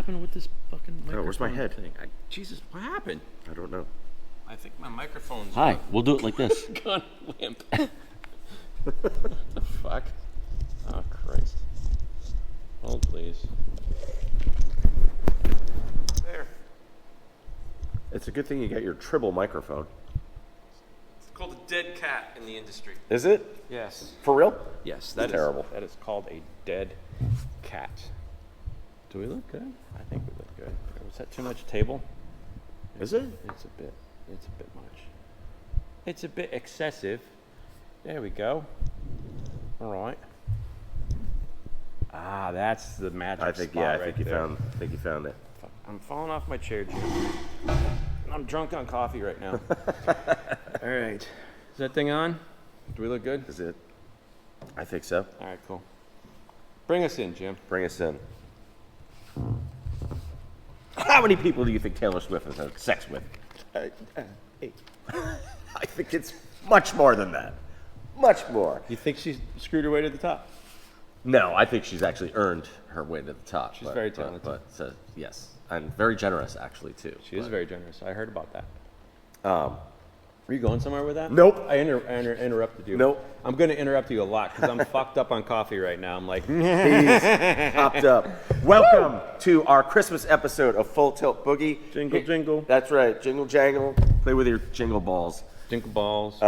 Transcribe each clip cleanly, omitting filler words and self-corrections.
happened with this fucking microphone? Oh, where's my head? Thing? Jesus, what happened? I don't know. I think my microphone's Hi, we'll do it like this. Gone limp. What the fuck? Oh, Christ. Hold, please. There. It's a good thing you got your Tribble microphone. It's called a dead cat in the industry. Is it? Yes. For real? Yes, That's terrible. That is called a dead cat. Do we look good? I think we look good. Was that too much table? Is it? It's a bit much. It's a bit excessive. There we go. All right. Ah, that's the magic spot I right think there. you found it. Fuck, I'm falling off my chair, Jim. I'm drunk on coffee right now. All right. Is that thing on? Do we look good? Is it? I think so. All right, cool. Bring us in, Jim. Bring us in. How many people do you think Taylor Swift has had sex with? 8. I think it's much more than that. Much more. You think she's screwed her way to the top? No, I think she's actually earned her way to the top. She's very talented. But yes, and very generous actually too. She is very generous. I heard about that. Um, Were you going somewhere with that? Nope. I interrupted you. Nope. I'm going to interrupt you a lot because I'm fucked up on coffee right now. I'm like, he's popped up. Welcome to our Christmas episode of Full Tilt Boogie. Jingle, jingle. That's right. Jingle jangle. Play with your jingle balls. Jingle balls.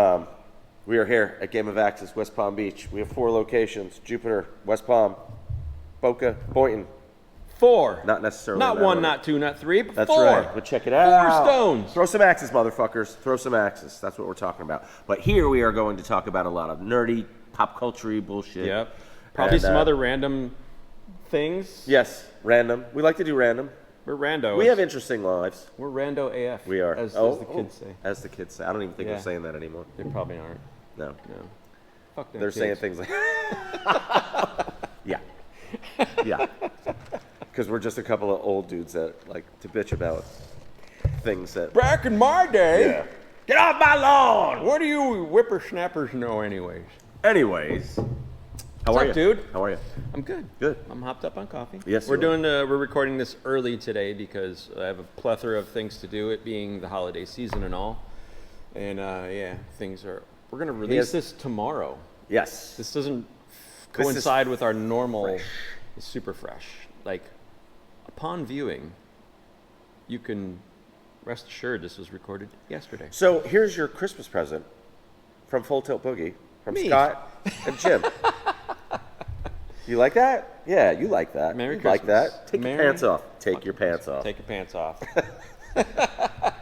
We are here at Game of Axes, West Palm Beach. We have 4 locations: Jupiter, West Palm, Boca, Boynton. 4. Not necessarily. Not in that 1, order. not 2, not 3, but That's 4. right. But check it out. 4 stones. Throw some axes, motherfuckers. Throw some axes. That's what we're talking about. But here we are going to talk about a lot of nerdy, pop culture-y bullshit. Yep. Probably And, some other random things. Yes, random. We like to do random. We're randos. We have interesting lives. We're rando AF. We are. As the kids say. As the kids say. I don't even think Yeah. they're saying that anymore. They probably aren't. No. No. Fuck them They're kids. saying things like, yeah. Yeah. Because we're just a couple of old dudes that like to bitch about things that. Back in my day. Yeah. Get off my lawn! What do you whippersnappers know anyways? Anyways. How What's are up, you? dude? How are you? I'm good. Good. I'm hopped up on coffee. Yes, we're you are. we're recording this early today because I have a plethora of things to do, it being the holiday season and all. And we're gonna release this tomorrow. Yes. This doesn't This is coincide with our normal. fresh. It's super fresh. Like, upon viewing, you can rest assured this was recorded yesterday. So here's your Christmas present from Full Tilt Boogie from Me. Scott and Jim. You like that? Yeah, you like that. Merry you like Christmas. that? Take Merry your pants off. Take your pants off. Take your pants off.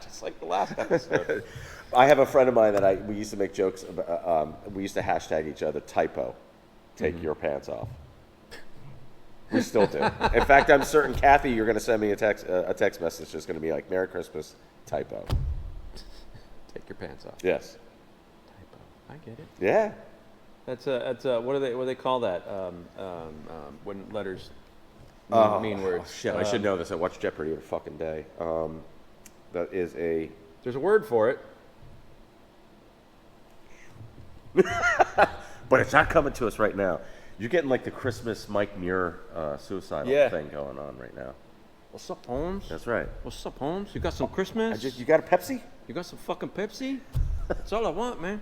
Just like the last episode. I have a friend of mine that we used to make jokes about. We used to hashtag each other typo. Take your pants off. We still do. In fact, I'm certain, Kathy, you're going to send me a text message that's going to be like, Merry Christmas, typo. Take your pants off. Yes. Typo. I get it. Yeah. That's what do they call that? When letters mean words. Shit, I should know this. I watch Jeopardy every fucking day. That is a... There's a word for it. But it's not coming to us right now. You're getting like the Christmas Mike Muir suicidal thing going on right now. What's up, Holmes? That's right. What's up, Holmes? You got some Christmas? You got a Pepsi? You got some fucking Pepsi? That's all I want, man.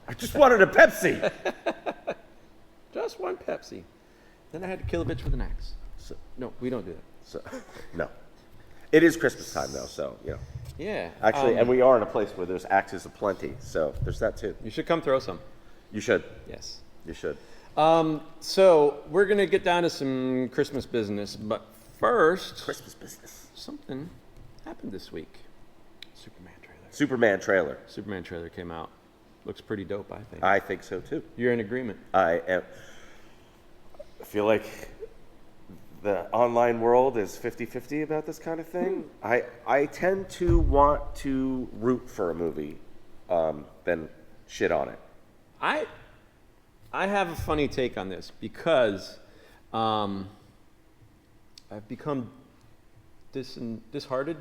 I just wanted a Pepsi. Just one Pepsi. Then I had to kill a bitch with an axe. So, No, we don't do that. so, no. It is Christmas time though, so, you know. Yeah. Actually, and we are in a place where there's axes aplenty, so there's that too. You should come throw some. You should. Yes. You should. So we're gonna get down to some Christmas business, but first, Christmas business. something happened this week. Superman trailer. Superman trailer came out. Looks pretty dope, I think. I think so too. You're in agreement. I feel like the online world is 50-50 about this kind of thing. I tend to want to root for a movie than shit on it. I have a funny take on this because I've become disenchanted.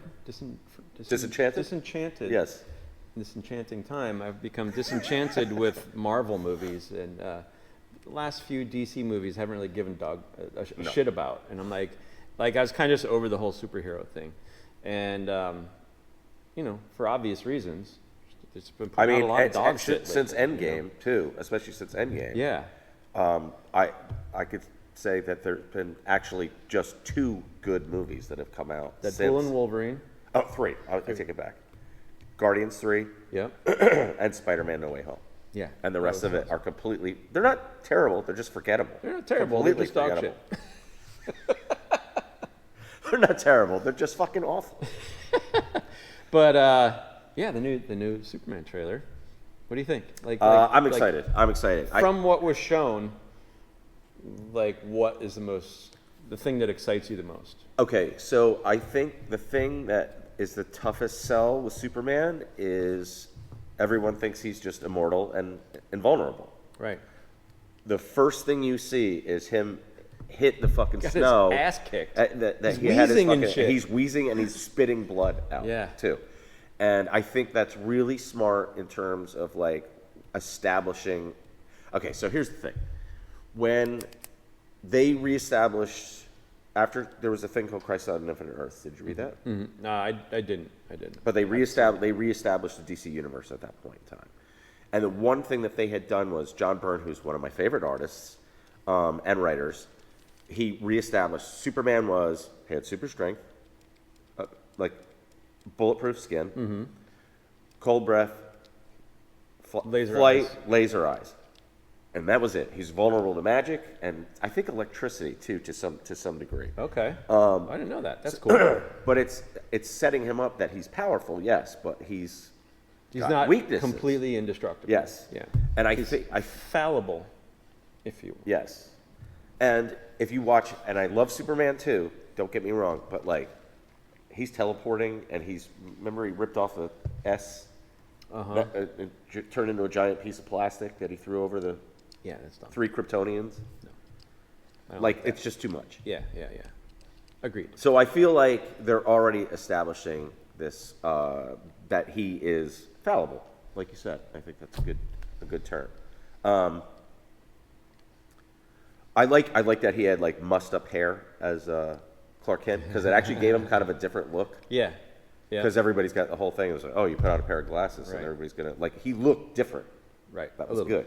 Disenchanted. Yes. In this enchanting time, I've become disenchanted with Marvel movies, and the last few DC movies haven't really given a shit about. And I'm like, Like I was kind of just over the whole superhero thing, and you know, for obvious reasons, it's been putting out a lot of dog shit since lately, Endgame you know? too, especially since Endgame. Yeah. I could say that there's been actually just 2 good movies that have come out Deadpool since. and Wolverine. Oh, 3. I take it back. Guardians 3 Yep. and Spider-Man No Way Home. Yeah. And the rest of it are completely, they're not terrible, they're just forgettable. They're not terrible. They're Completely just dog forgettable. They're not terrible, they're just fucking awful. But yeah, the new Superman trailer. What do you think? I'm excited. I'm excited. From what was shown, like what is the thing that excites you the most? Okay, so I think the thing that is the toughest sell with Superman is everyone thinks he's just immortal and invulnerable. Right. The first thing you see is him hit the fucking Got snow. his ass kicked. He's He's wheezing and shit. He's wheezing and he's spitting blood out. Yeah. Too. And I think that's really smart in terms of like establishing. Okay, so here's the thing. When they reestablished, after there was a thing called Crisis on Infinite Earths. Did you read that? Mm-hmm. No, I didn't. But they reestablished the DC universe at that point in time. And the one thing that they had done was John Byrne, who's one of my favorite artists and writers, he reestablished Superman had super strength, like bulletproof skin, cold breath, flight, laser eyes. And that was it. He's vulnerable to magic and I think electricity too, to some degree. Okay. I didn't know that. That's cool. But it's setting him up that he's powerful, yes, but he's got not weaknesses. completely indestructible. Yes. Yeah. And I He's think fallible, if you will. yes. And if you watch, and I love Superman too. Don't get me wrong, but like he's teleporting and remember he ripped off a S, turned into a giant piece of plastic that he threw over the Yeah, that's dumb. 3 Kryptonians. I don't Like that. it's just too much. Yeah. Agreed. So I feel like they're already establishing this that he is fallible, like you said. I think that's a good term. I like that he had like mussed up hair as Clark Kent because it actually gave him kind of a different look. Yeah. Because everybody's got the whole thing. It was like, oh, you put on a pair of glasses and everybody's gonna like. He looked different. Right. That was good.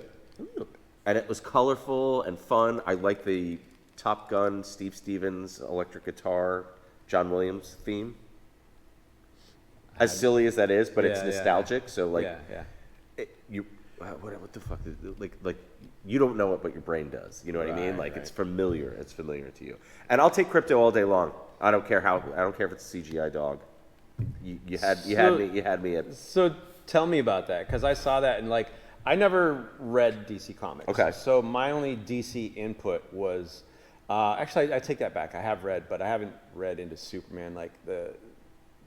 And it was colorful and fun. I like the Top Gun, Steve Stevens electric guitar, John Williams theme. As silly as that is, but it's nostalgic. So like, what the fuck? Like you don't know it, but your brain does. You know what I mean? Like it's familiar. It's familiar to you. And I'll take Crypto all day long. I don't care if it's a CGI dog. You had me at. So tell me about that because I saw that and like I never read DC Comics. Okay. So my only DC input was actually I take that back. I have read, but I haven't read into Superman. Like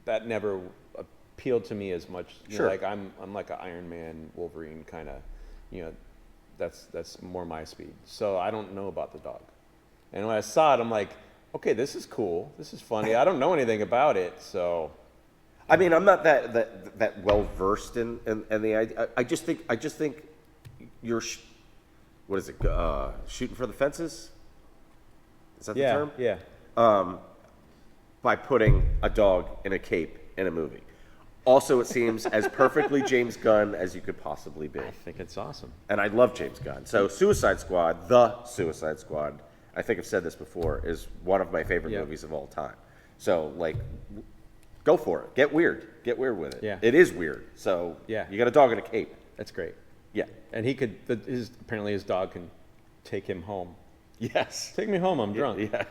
that never appealed to me as much. You know, like I'm like an Iron Man, Wolverine kind of. You know, that's more my speed. So I don't know about the dog. And when I saw it, I'm like, okay, this is cool. This is funny. I don't know anything about it, so. I mean, I'm not that well versed in the idea. I just think you're, what is it? Shooting for the fences? Is that the term? Yeah. By putting a dog in a cape in a movie. Also, it seems as perfectly James Gunn as you could possibly be. I think it's awesome. And I love James Gunn. So Suicide Squad, the Suicide Squad, I think I've said this before, is one of my favorite movies of all time. So, like, go for it. Get weird. Get weird with it. Yeah. It is weird. So you got a dog in a cape. That's great. Yeah. And he could, apparently his dog can take him home. Yes. Take me home, I'm drunk. Yeah.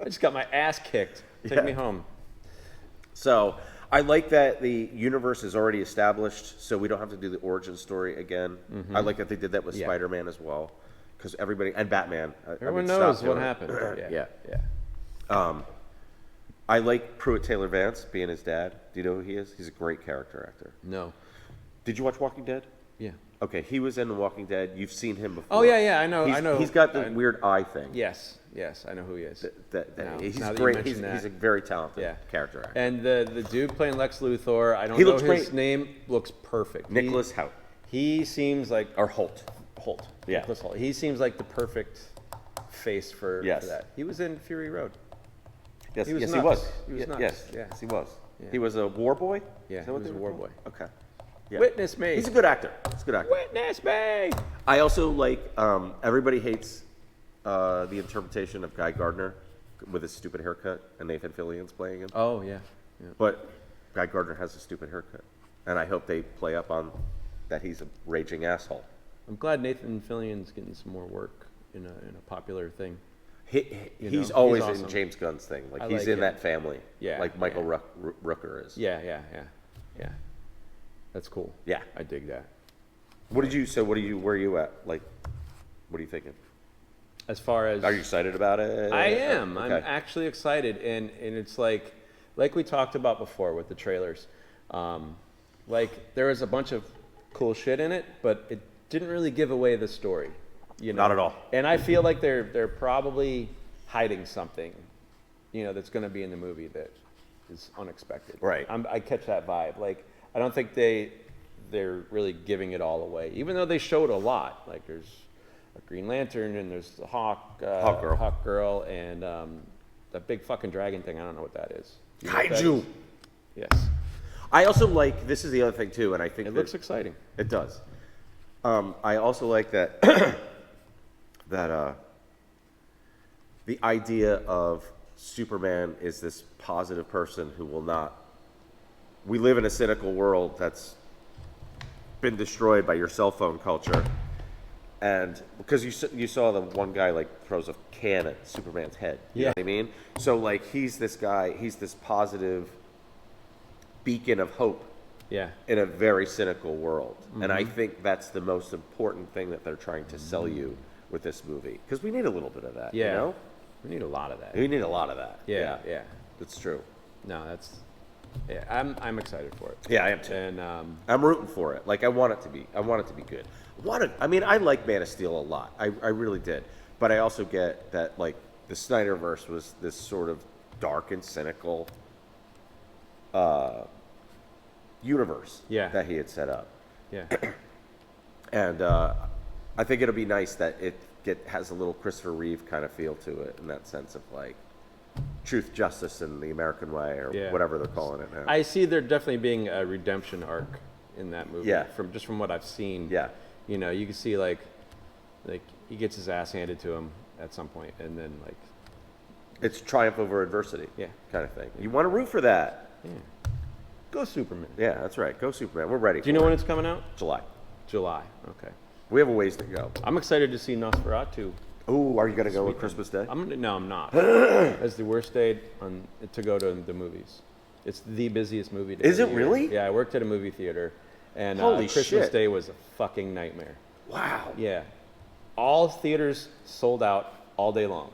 I just got my ass kicked. Take me home. So I like that the universe is already established, so we don't have to do the origin story again. I like that they did that with Spider-Man as well, because everybody and Batman. Everyone knows what happened. Yeah. I like Pruitt Taylor Vance being his dad. Do you know who he is? He's a great character actor. No. Did you watch Walking Dead? Yeah. Okay, he was in The Walking Dead. You've seen him before. Oh yeah, I know. He's got the weird eye thing. Yes, I know who he is. He's now that great. you He's mention a very talented character actor. And the dude playing Lex Luthor, I don't He know looks his great. name. Looks perfect. Nicholas Hoult. He seems like Or Holt. Holt. Yeah. Nicholas Holt. He seems like the perfect face for Yes. that. He was in Fury Road. Yes, He was yes, nuts. he was. He was nuts. Yes, Yeah. yes, he was. Yeah. He was a war boy? Yeah, Is that he what was they a were war called? boy. Okay. Yeah. Witness me. He's a good actor. He's a good actor. Witness me. I also like, everybody hates the interpretation of Guy Gardner with his stupid haircut, and Nathan Fillion's playing him. Oh, yeah. But Guy Gardner has a stupid haircut. And I hope they play up on that he's a raging asshole. I'm glad Nathan Fillion's getting some more work in a popular thing. He's always he's awesome. in James Gunn's thing. Like, I he's like in him. that family. Yeah, Like Michael yeah. Rooker is. Yeah. That's cool. Yeah. I dig that. Where are you at? Like, what are you thinking? As far as Are you excited about it? I am. Okay. I'm actually excited, and it's like we talked about before with the trailers. Like there was a bunch of cool shit in it, but it didn't really give away the story. You know? Not at all. And I feel like they're probably hiding something, that's going to be in the movie that is unexpected. Right. I catch that vibe. Like I don't think they're really giving it all away, even though they showed a lot. Like there's a Green Lantern and there's the Hawk Girl, and that big fucking dragon thing. I don't know what that is. Do you know what that Kaiju. is? Yes. I also like, this is the other thing too, and I think It looks exciting. It does. I also like that the idea of Superman is this positive person who will not. We live in a cynical world that's been destroyed by your cell phone culture, and because you saw the one guy like throws a can at Superman's head. You know what I mean? So like he's this guy. He's this positive beacon of hope. Yeah. In a very cynical world. And I think that's the most important thing that they're trying to sell you with this movie. Because we need a little bit of that, Yeah. you know? We need a lot of that. We need a lot of that. Yeah. It's true. No, yeah. I'm excited for it. Yeah, I am too. And I'm rooting for it. Like I want it to be good. I like Man of Steel a lot. I really did. But I also get that like the Snyderverse was this sort of dark and cynical universe that he had set up. Yeah. And I think it'll be nice that it has a little Christopher Reeve kind of feel to it in that sense of like truth, justice, and the American way, or whatever they're calling it now. I see there definitely being a redemption arc in that movie. Yeah. From what I've seen. Yeah. You can see like he gets his ass handed to him at some point, and then like It's triumph over adversity. Yeah. Kind of thing. You want to root for that. yeah. Go Superman. Yeah, that's right. Go Superman. We're ready. Do you know when it's coming out? July. July. Okay. We have a ways to go. I'm excited to see Nosferatu. Ooh, are you going to go on Christmas Day? No, I'm not. That's the worst day to go to the movies. It's the busiest movie day. Is of it the year. really? Yeah, I worked at a movie theater, and Holy Christmas shit. Day was a fucking nightmare. Wow. Yeah. All theaters sold out all day long.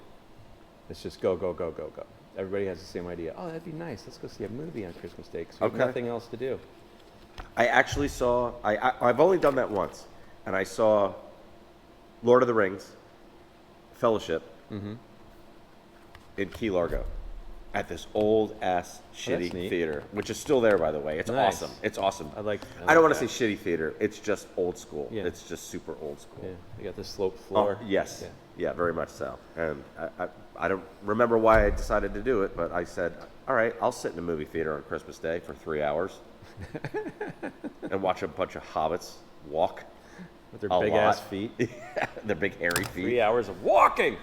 It's just go, go, go, go, go. Everybody has the same idea. Oh, that'd be nice. Let's go see a movie on Christmas Day because we have Okay. nothing else to do. I actually saw, I've only done that once, and I saw Lord of the Rings, Fellowship, in Key Largo, at this old-ass shitty neat. theater, which is still there, by the way. It's Nice. awesome. It's awesome. I like I don't want that. to say shitty theater. It's just old school. Yeah. It's just super old school. Yeah, you got the sloped floor. Oh, yes. Yeah. Yeah, very much so. And I don't remember why I decided to do it, but I said, all right, I'll sit in a movie theater on Christmas Day for 3 hours and watch a bunch of hobbits walk. With their a big lot. ass feet. Their big hairy feet. 3 hours of walking.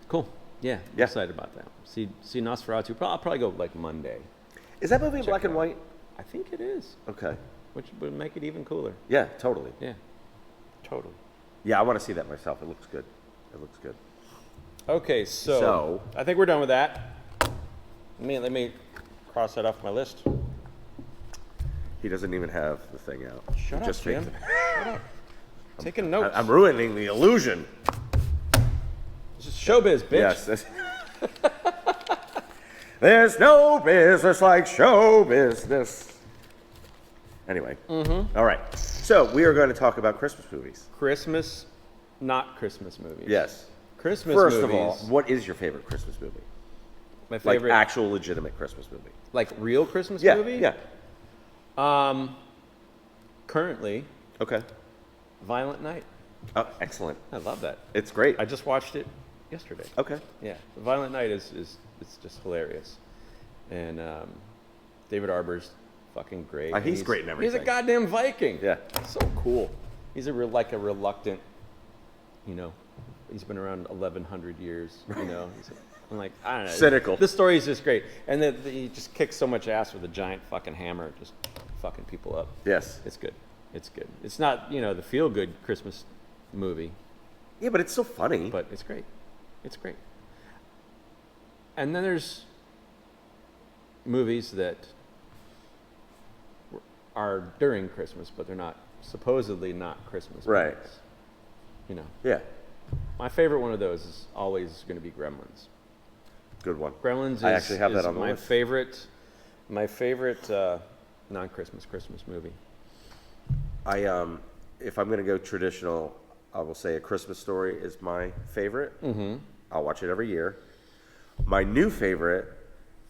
Cool. Yeah, I'm Yeah. excited about that. See Nosferatu. I'll probably go like Monday. Is that movie in black it and out. white? I think it is, Okay. which would make it even cooler. Yeah, totally. Yeah, totally. Yeah, I want to see that myself. It looks good. It looks good. Okay, so I think we're done with that. Let me cross that off my list. He doesn't even have the thing out. Shut He up, just faked Jim. it. Shut up. Taking notes. I'm ruining the illusion. This is showbiz, bitch. Yes. There's no business like show business. Anyway. All right. So we are going to talk about Christmas movies. Christmas, not Christmas movies. Yes. Christmas First movies. of all, what is your favorite Christmas movie? My Like favorite, actual legitimate Christmas movie? like real Christmas Yeah. movie? Yeah. Currently, Okay. Violent Night. Oh, excellent. I love that. It's great. I just watched it yesterday. Okay. Yeah, The Violent Night is it's just hilarious, and David Arbor's fucking great. He's great in everything. He's a goddamn Viking. Yeah. So cool. He's a reluctant, he's been around 1,100 years. I'm like, I don't know. Cynical. The story is just great, and then he just kicks so much ass with a giant fucking hammer, just fucking people up. Yes. It's good. It's good. It's not the feel good Christmas movie. Yeah, but it's so funny. But it's great. It's great. And then there's movies that are during Christmas, but they're not supposedly not Christmas Right. movies. Yeah. My favorite one of those is always going to be Gremlins. Good one. Gremlins I is, actually have that is on the my list. favorite non-Christmas Christmas movie. If I'm going to go traditional, I will say A Christmas Story is my favorite. Mm-hmm. I'll watch it every year. My new favorite,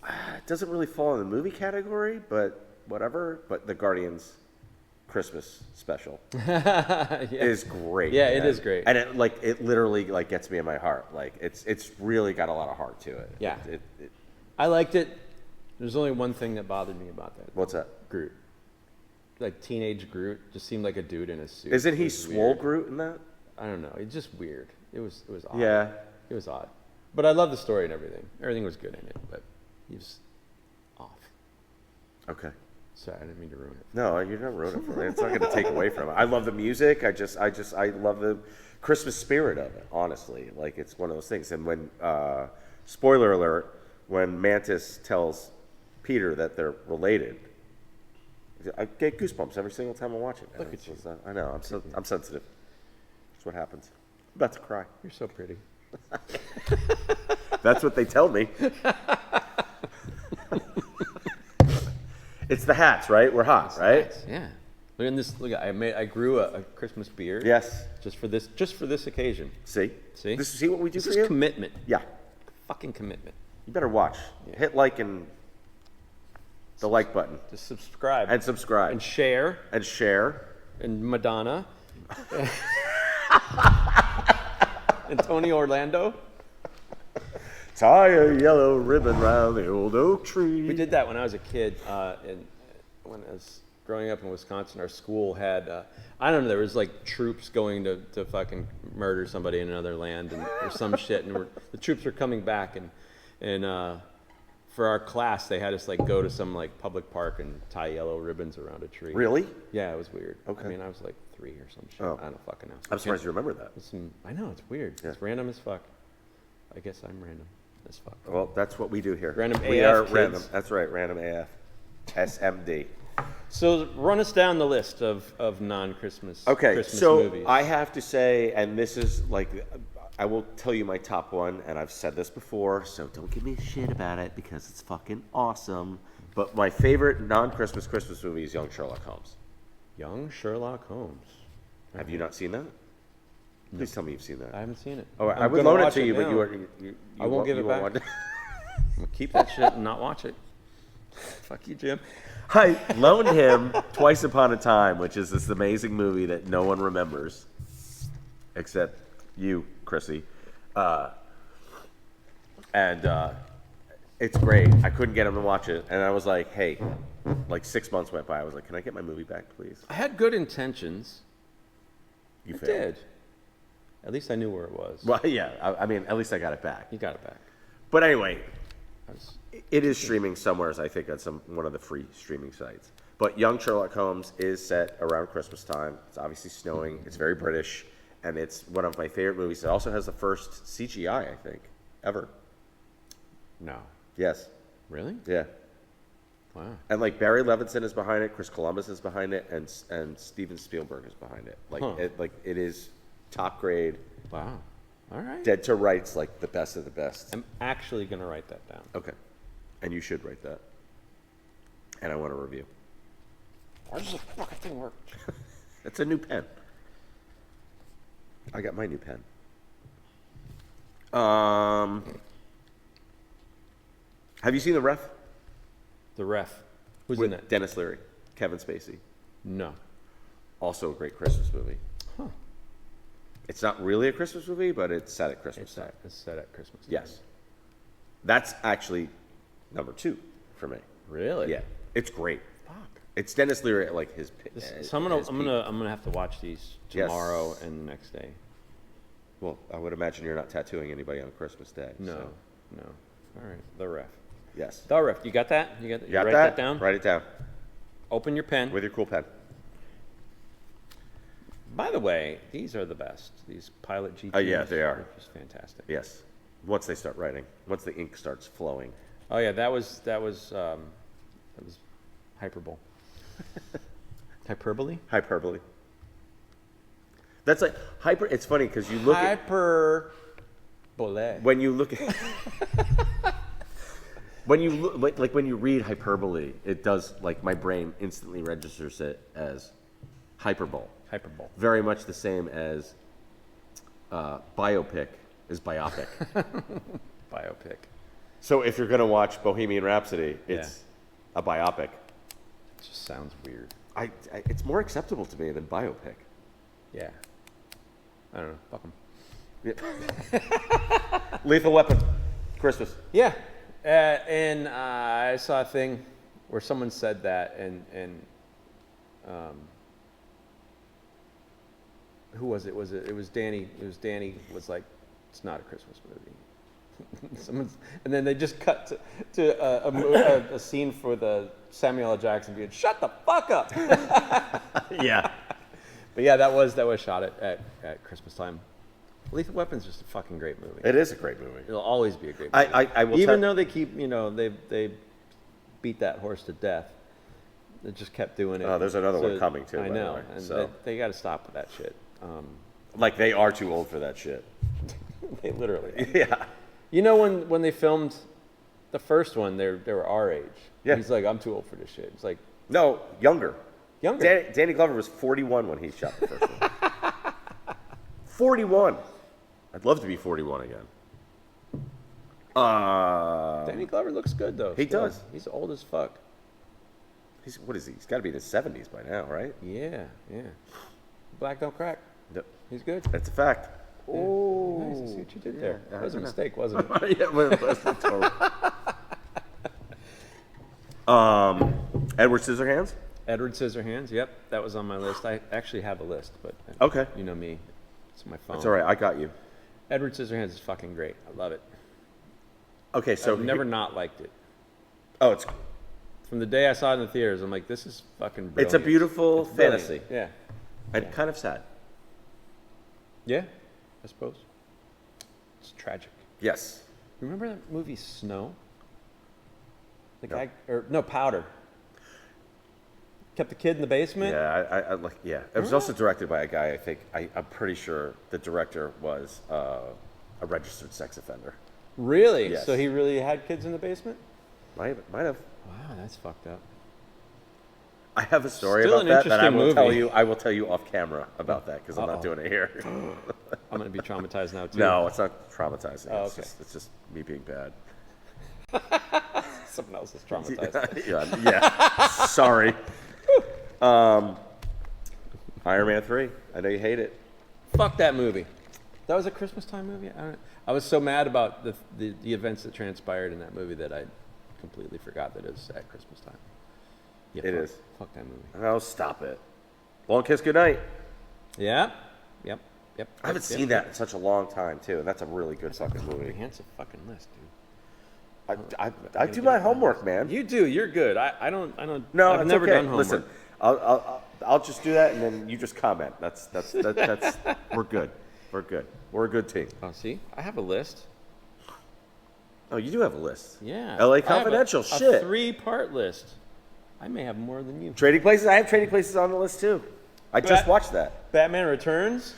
it doesn't really fall in the movie category, but whatever. But the Guardians Christmas special is great. Yeah, man. it is great. And it literally gets me in my heart. It's really got a lot of heart to it. Yeah. It I liked it. There's only one thing that bothered me about that. What's that? Groot. Like teenage Groot just seemed like a dude in a suit. Isn't he It was swole weird. Groot in that? I don't know. It's just weird. It was odd. Yeah. It was odd. But I love the story and everything. Everything was good in it, but he was off. Okay. Sorry, I didn't mean to ruin it. No, you're not ruining it for me. It's not going to take away from it. I love the music. I love the Christmas spirit of it, honestly. It's one of those things. And when, spoiler alert, when Mantis tells Peter that they're related, I get goosebumps every single time I watch it. Look at you. I know. I'm sensitive. That's what happens. I'm about to cry. You're so pretty. That's what they tell me. It's the hats, right? We're hot, right? Yeah. Look at this. Look, I grew a Christmas beard. Yes. Just for this occasion. See? See? See what we do This for is you? commitment. Yeah. Fucking commitment. You better watch. Yeah. Hit like and the like button. Just subscribe. And subscribe. And share. And share. And Madonna. And Tony Orlando. Tie a yellow ribbon round the old oak tree. We did that when I was a kid. And when I was growing up in Wisconsin, our school had, I don't know, there was like troops going to fucking murder somebody in another land or some shit. And the troops were coming back. And for our class, they had us like go to some like public park and tie yellow ribbons around a tree. Really? Yeah, it was weird. Okay. I mean, I was like 3 or some shit. Oh. I don't fucking know. I'm surprised you remember that. I know, it's weird. Yeah. It's random as fuck. I guess I'm random as fuck. Well, that's what we do here. Random we AF are kids. random. That's right, random AF. SMD. So run us down the list of non-Christmas Okay, Christmas so movies. I have to say, and this is I will tell you my top one, and I've said this before, so don't give me shit about it because it's fucking awesome. But my favorite non-Christmas Christmas movie is Young Sherlock Holmes. Young Sherlock Holmes. Have you not seen that? Please tell me you've seen that. I haven't seen it. Oh, I I'm would gonna loan it watch to you, but now. you I won't give it back. want- I'm gonna keep that shit and not watch it. Fuck you, Jim. I loaned him Twice Upon a Time, which is this amazing movie that no one remembers, except you, Chrissy. And it's great. I couldn't get him to watch it, and I was like, hey, like 6 months went by. I was like, can I get my movie back, please? I had good intentions. You I failed. did. At least I knew where it was. Well, yeah. I mean, at least I got it back. You got it back. But anyway, I was, it is streaming somewhere, I think, on one of the free streaming sites. But Young Sherlock Holmes is set around Christmas time. It's obviously snowing. It's very British, and it's one of my favorite movies. It also has the first CGI, I think, ever. no. Yes. Really? Yeah. Wow. And like Barry Levinson is behind it, Chris Columbus is behind it, and Steven Spielberg is behind it. It is top grade, Wow. All right. dead to rights, like the best of the best. I'm actually gonna write that down. Okay. And you should write that. And I want a review. Why does this fucking thing work? It's a new pen. I got my new pen. Have you seen The Ref? The Ref. Who's With in it? Dennis Leary, Kevin Spacey. No. Also a great Christmas movie. Huh. It's not really a Christmas movie, but it's set at Christmas time. It's set at Christmas time. Yes. That's actually number 2 for me. Really? Yeah. It's great. Fuck. It's Dennis Leary at like his. So I'm gonna have to watch these tomorrow and the next day. Well, I would imagine you're not tattooing anybody on Christmas Day. No, so. no. All right, the ref. Yes. The ref. You got that? You got write that down. Write it down. Open your pen. With your cool pen. By the way, these are the best. These Pilot GTs. Oh yeah, they are. Just fantastic. Yes. Once they start writing, once the ink starts flowing. Oh yeah, that was hyperbole. Hyperbole? Hyperbole. That's like hyper. It's funny because you look hyperbole. When you look at when you look like when you read hyperbole, it does like my brain instantly registers it as hyperbole. Hyperbole. Very much the same as biopic is biopic. Biopic. So if you're gonna watch Bohemian Rhapsody, it's a biopic. It just sounds weird. It's more acceptable to me than biopic. Yeah. I don't know. Fuck 'em. Lethal Weapon, Christmas. Yeah. And I saw a thing where someone said that, and who was it? It was Danny. It was Danny. Was like, it's not a Christmas movie. And then they just cut to a scene for the Samuel L. Jackson being, shut the fuck up. Yeah. But yeah, that was shot at Christmas time. Lethal Weapon's just a fucking great movie. It is a great movie. It'll always be a great movie. I will even though they keep, they beat that horse to death. They just kept doing it. Oh, there's another one coming too. I by know, the way, and so. they got to stop with that shit. Like they are too old for that shit. They literally are. Yeah. You know when they filmed the first one, they were our age. Yeah. He's like, I'm too old for this shit. It's like No, younger. younger. Danny Glover was 41 when he shot the first one. 41. I'd love to be 41 again. Danny Glover looks good though. He still. does. He's old as fuck. What is he? He's got to be in his 70s by now, right? Yeah. Black don't crack. No, He's good. that's a fact. Oh, nice. I see what you did there. That was a mistake, wasn't it? Yeah, well, that's total. Edward Scissorhands? Edward Scissorhands. Yep, that was on my list. I actually have a list, but Okay. you know me, it's on my phone. That's all right. I got you. Edward Scissorhands is fucking great. I love it. Okay, so I've never not liked it. Oh, it's From the day I saw it in the theaters, I'm like, this is fucking brilliant. it's a beautiful Brilliant. fantasy Yeah. and kind of sad. Yeah, I suppose. It's tragic. Yes. Remember that movie Snow? The No. guy, Powder. Kept the kid in the basement. Yeah, I like. Yeah, it was also directed by a guy. I think I'm pretty sure the director was a registered sex offender. Really? Yes. So he really had kids in the basement? Might have. Wow, that's fucked up. I have a story Still about an that I will interesting tell movie. you. I will tell you off camera about that because I'm not doing it here. I'm gonna be traumatized now too. No, it's not traumatizing. Oh, It's okay. it's just me being bad. Someone else is traumatized. yeah. Sorry. Iron Man 3. I know you hate it. Fuck that movie. That was a Christmas time movie. I was so mad about the events that transpired in that movie that I completely forgot that it was at Christmas time. Yeah, It is. Fuck that movie. Oh, stop it. Long Kiss Goodnight. Yeah. Yep. I haven't seen that in such a long time too, and that's a really good fucking movie. Comprehensive fucking list, dude. I do my homework, man. You do. You're good. I don't. No, I've it's never okay. done homework. Listen, I'll just do that, and then you just comment. That's we're good. We're good. We're a good team. Oh, see, I have a list. Oh, you do have a list. Yeah. L.A. I have Confidential. a Shit. 3-part list. I may have more than you. Trading Places. I have Trading Places on the list too. I just watched that. Batman Returns.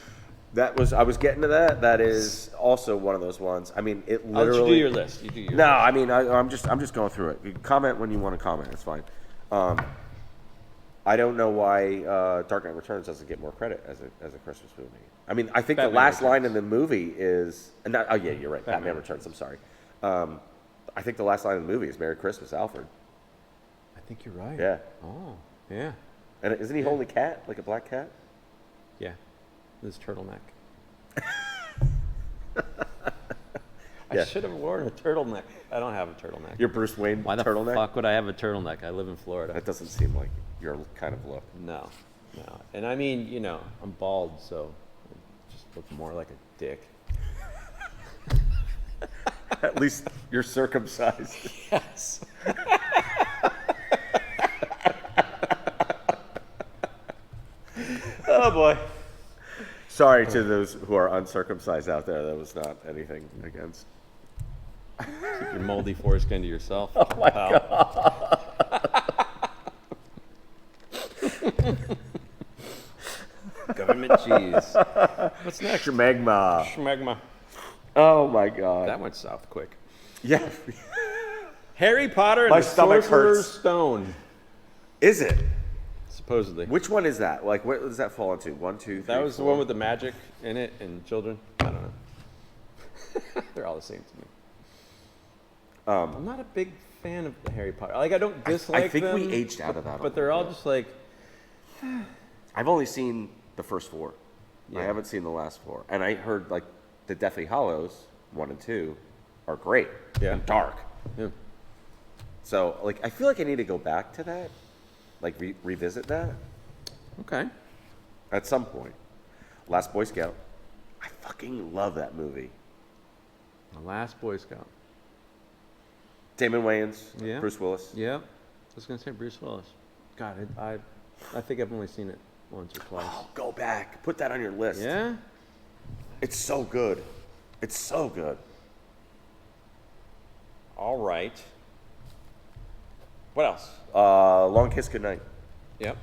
I was getting to that. That is also one of those ones. I mean, it I'll let literally. you do your list. You do your No, list. I mean, I'm just going through it. You can comment when you want to comment. It's fine. I don't know why Dark Knight Returns doesn't get more credit as a Christmas movie. I mean, I think Batman the last Returns. line in the movie is. Oh yeah, you're right. Batman Batman Returns. I'm sorry. I think the last line in the movie is "Merry Christmas, Alfred." I think you're right. Yeah. Oh, yeah. And isn't he holding a cat, like a black cat? Yeah. This turtleneck. I should have worn a turtleneck. I don't have a turtleneck. Your Bruce Wayne Why the turtleneck? fuck would I have a turtleneck? I live in Florida. That doesn't seem like your kind of look. No. And I mean, you know, I'm bald, so I just look more like a dick. At least you're circumcised. Yes. Oh boy. Sorry to those who are uncircumcised out there. That was not anything against. Keep your moldy foreskin to yourself. Oh my God. Government cheese. What's next? Schmegma. Oh my God. That went south quick. Yeah. Harry Potter and My the stomach Sorcerer's hurts. Stone. Is it? Supposedly. Which one is that? Like, what does that fall into? 1, 2, 3. That was 4? the one with the magic in it and children. I don't know. They're all the same to me. I'm not a big fan of the Harry Potter. Like, I don't dislike I think them. we aged out of that. But they're all just like, I've only seen the first 4. I Yeah. haven't seen the last 4. And I heard, like, the Deathly Hallows, 1 and 2, are great. Yeah. And dark. yeah. So, like, I feel like I need to go back to that. Like, revisit that Okay. at some point. Last Boy Scout. I fucking love that movie. The Last Boy Scout. Damon Wayans, Yeah. Bruce Willis. Yeah. I was going to say Bruce Willis. God, I think I've only seen it once or twice. Oh, go back. Put that on your list. Yeah? It's so good. It's so good. All right. What else? Long Kiss Goodnight. Yep.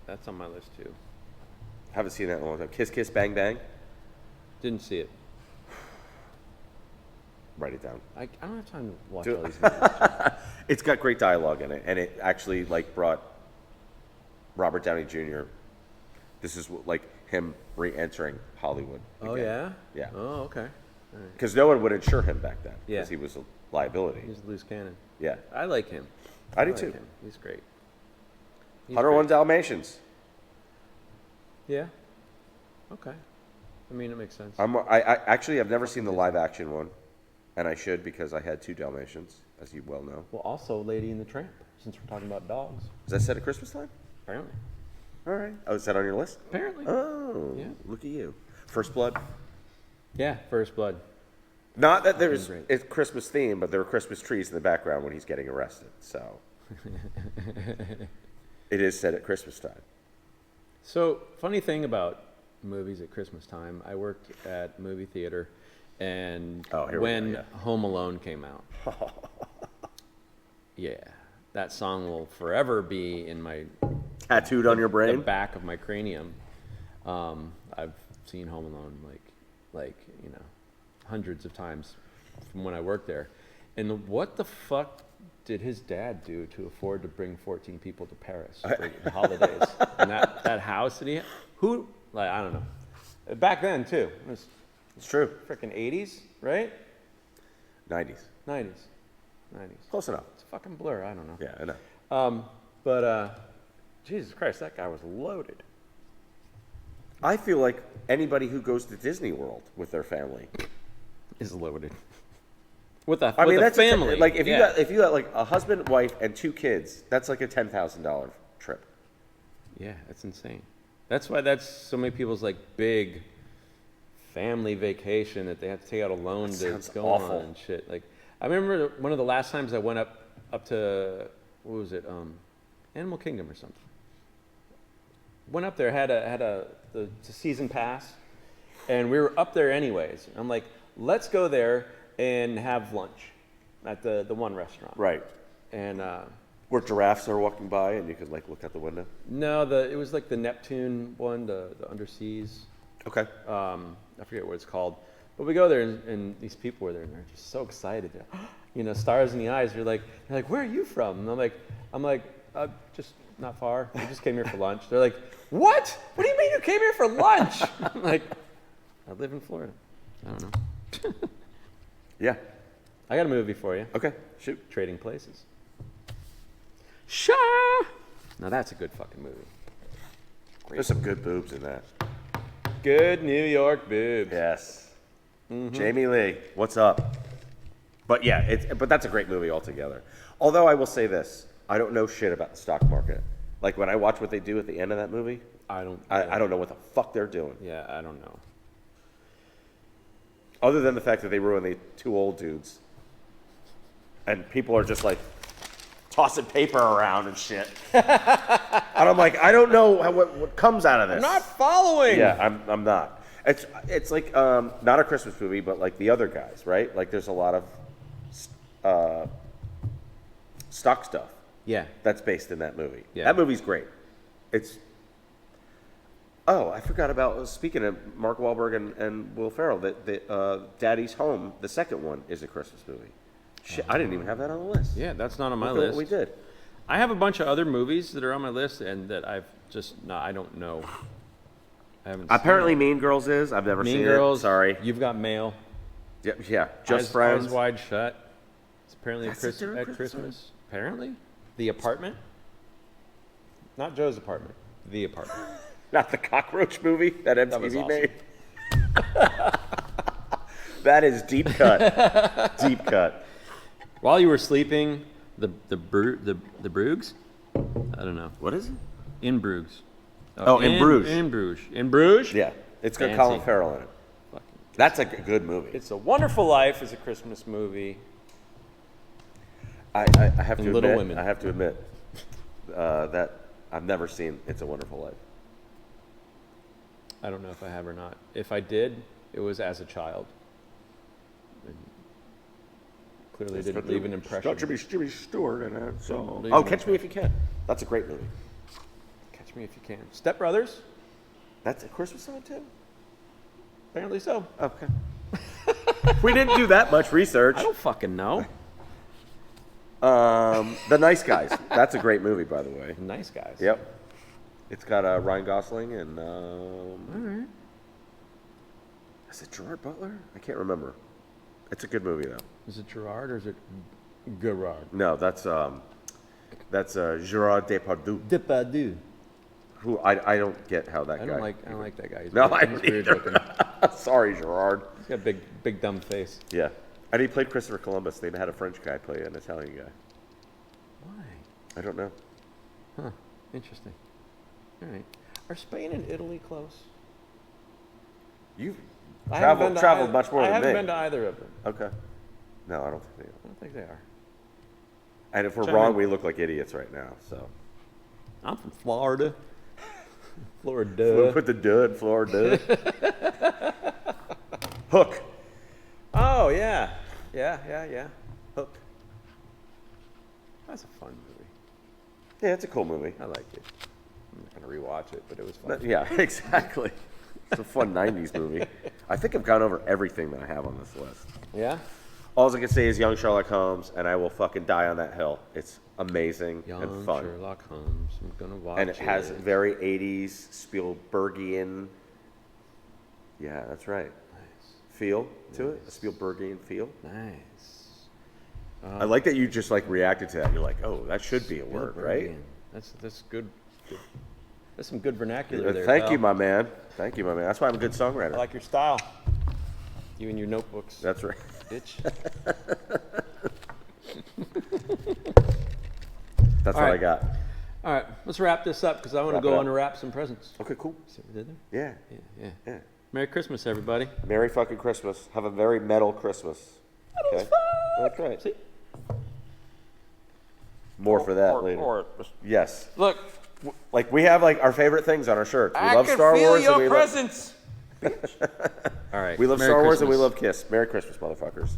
That's on my list too. Haven't seen that in a long time. Kiss Kiss Bang Bang. Didn't see it. Write it down. I don't have time to watch Do- all these movies. It's got great dialogue in it, and it actually like brought Robert Downey Jr. This is like him re-entering Hollywood. Oh, again. yeah? Yeah. Oh, okay. Because no one would insure him back then. Yeah. Because he was a liability. He's a loose cannon. Yeah. I like him. I do like too. him. He's great. He's 101 great. Dalmatians. Yeah. Okay. I mean, it makes sense. I actually I've never seen the live action one, and I should because I had 2 Dalmatians, as you well know. Well, also Lady and the Tramp, since we're talking about dogs. Is that set at Christmas time? Apparently. All right. Oh, is that on your list? Apparently. Oh, Yeah. look at you. First Blood. Yeah, First Blood. Not that there's Great. it's Christmas theme, but there are Christmas trees in the background when he's getting arrested. So it is set at Christmas time. So, funny thing about movies at Christmas time, I worked at movie theater, and Oh, here we when go, Home Alone came out, yeah, that song will forever be in my Tattooed on your the brain. back of my cranium. I've seen Home Alone like you know, hundreds of times from when I worked there. And what the fuck did his dad do to afford to bring 14 people to Paris for the holidays? And that house that he had, who, like, I don't know. Back then too, it was It's true. freaking 80s, right? 90s. 90s. Close enough. It's a fucking blur, I don't know. Yeah, I know. But Jesus Christ, that guy was loaded. I feel like anybody who goes to Disney World with their family. Is loaded. With a, I mean, with a that's family. like if yeah. you got like a husband, wife, and 2 kids, that's like a $10,000 trip. Yeah, that's insane. That's why that's so many people's like big family vacation that they have to take out a loan That to sounds go awful. on and shit. Like I remember one of the last times I went up to what was it, Animal Kingdom or something. Went up there, had the season pass, and we were up there anyways. I'm like, let's go there and have lunch at the one restaurant. Right. And Where giraffes are walking by and you could like look out the window. no, it was like the Neptune one, the underseas. Okay. I forget what it's called. But we go there and these people were there and they're just so excited. They're, you know, stars in the eyes. They're like, where are you from? And I'm like, just not far. We just came here for lunch. They're like, what? What do you mean you came here for lunch? I'm like, I live in Florida. I don't know. Yeah. I got a movie for you. Okay. Shoot. Trading Places. Sha! Now that's a good fucking movie. There's some good boobs in that. Good New York boobs. Yes. Jamie Lee, what's up? But yeah, but that's a great movie altogether. Although I will say this, I don't know shit about the stock market. Like when I watch what they do at the end of that movie, I don't know what the fuck they're doing. Yeah, I don't know. Other than the fact that they ruin the two old dudes. And people are just like tossing paper around and shit. And I'm like, I don't know what comes out of this. I'm not following. Yeah, I'm not. It's like not a Christmas movie, but like the other guys, right? Like there's a lot of stock stuff. Yeah. That's based in that movie. Yeah. That movie's great. Oh, I forgot about, speaking of Mark Wahlberg and Will Ferrell, that Daddy's Home, the second one, is a Christmas movie. Shit, I didn't even have that on the list. Yeah, that's not on my Look at list. what we did. I have a bunch of other movies that are on my list and that I've just, I don't know. I haven't Apparently seen Mean Girls is. I've never seen Mean Girls. it. Sorry. You've Got Mail. Yeah. Just Friends. Eyes Wide Shut. It's apparently That's at Christmas. Apparently. The Apartment. Not Joe's Apartment. The Apartment. Not the cockroach movie that MTV was awesome. made. That is deep cut. Deep cut. While you were sleeping, the Bruges? I don't know. What is it? In Bruges. In Bruges. In Bruges. In Bruges? Yeah. It's got Fancy. Colin Farrell in it. That's a good movie. It's a Wonderful Life is a Christmas movie. I have to And admit, Little Women. I have to admit that I've never seen It's a Wonderful Life. I don't know if I have or not. If I did, it was as a child. And clearly didn't leave an impression. Jimmy Stewart in it. So. Leave Oh, an Catch Me If You Can. That's a great movie. Catch Me If You Can. Step Brothers? That's a Christmas song too? Apparently so. Okay. We didn't do that much research. I don't fucking know. The Nice Guys. That's a great movie, by the way. Nice Guys. Yep. It's got Ryan Gosling and All right. is it Gerard Butler? I can't remember. It's a good movie though. Is it Gerard or is it Gerard? No, that's Gerard Depardieu. Depardieu. Who I don't get how that I guy. don't like that guy. He's No, weird, I he's weird don't looking. Sorry, Gerard. He's got a big dumb face. Yeah, and he played Christopher Columbus. They had a French guy play an Italian guy. Why? I don't know. Huh. Interesting. All right. Are Spain and Italy close? You've I haven't been to traveled ei- much more I than haven't me. been to either of them. Okay. No, I don't think they are. I don't think they are. And if we're Chime wrong, in. we look like idiots right now. So I'm from Florida. we'll Florida. put the duh in Florida. Hook. Oh yeah. Yeah. Hook. That's a fun movie. Yeah, it's a cool movie. I like it. I'm not gonna rewatch it, but it was fun. Yeah, exactly. It's a fun 90s movie. I think I've gone over everything that I have on this list. Yeah. All I can say is Young Sherlock Holmes, and I will fucking die on that hill. It's amazing Young and fun. Sherlock Holmes. I'm gonna watch it. And it has very 80s Spielbergian, yeah, that's right, feel to it, a Spielbergian feel. Nice. I like that you just like reacted to that. You're like, oh, that should be a word, right? That's good. That's some good vernacular there. Thank pal. you, my man. Thank you, my man. That's why I'm a good songwriter. I like your style. You and your notebooks. That's right. Bitch. That's All what I right. got. All right, let's wrap this up because I want to Wrap it go up. on and wrap some presents. Okay, cool. See what we did there? Yeah. Yeah. Merry Christmas, everybody. Merry fucking Christmas. Have a very metal Christmas. Metal as Okay? fuck. That's right. See? More for that later. Yes. Look, Like we have like our favorite things on our shirts. We I love can Star feel Wars your and we presence. All right. love Merry Star Wars and we Christmas. love Kiss. Merry Christmas, motherfuckers.